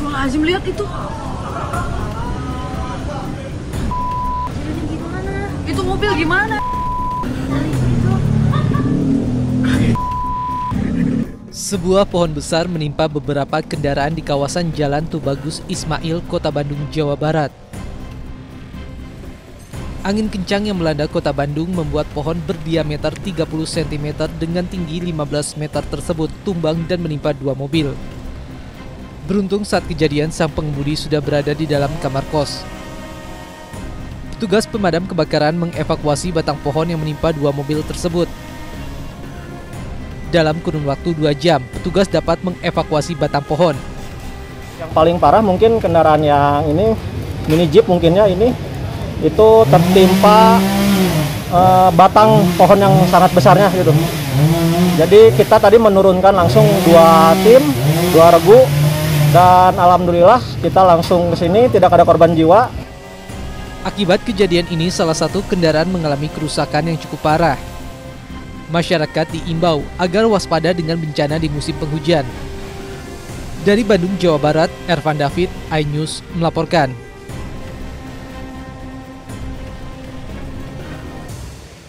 Astagfirullahaladzim, lihat itu. Itu mobil gimana? Sebuah pohon besar menimpa beberapa kendaraan di kawasan Jalan Tubagus Ismail, Kota Bandung, Jawa Barat. Angin kencang yang melanda Kota Bandung membuat pohon berdiameter 30 cm dengan tinggi 15 meter tersebut tumbang dan menimpa dua mobil. Beruntung saat kejadian sang pengemudi sudah berada di dalam kamar kos. Petugas pemadam kebakaran mengevakuasi batang pohon yang menimpa dua mobil tersebut. Dalam kurun waktu 2 jam, petugas dapat mengevakuasi batang pohon. Yang paling parah mungkin kendaraan yang ini, mini jeep mungkinnya ini, itu tertimpa batang pohon yang sangat besarnya gitu. Jadi kita tadi menurunkan langsung 2 tim, 2 regu, dan alhamdulillah kita langsung ke sini tidak ada korban jiwa. Akibat kejadian ini, salah satu kendaraan mengalami kerusakan yang cukup parah. Masyarakat diimbau agar waspada dengan bencana di musim penghujan. Dari Bandung, Jawa Barat, Ervan David, iNews melaporkan.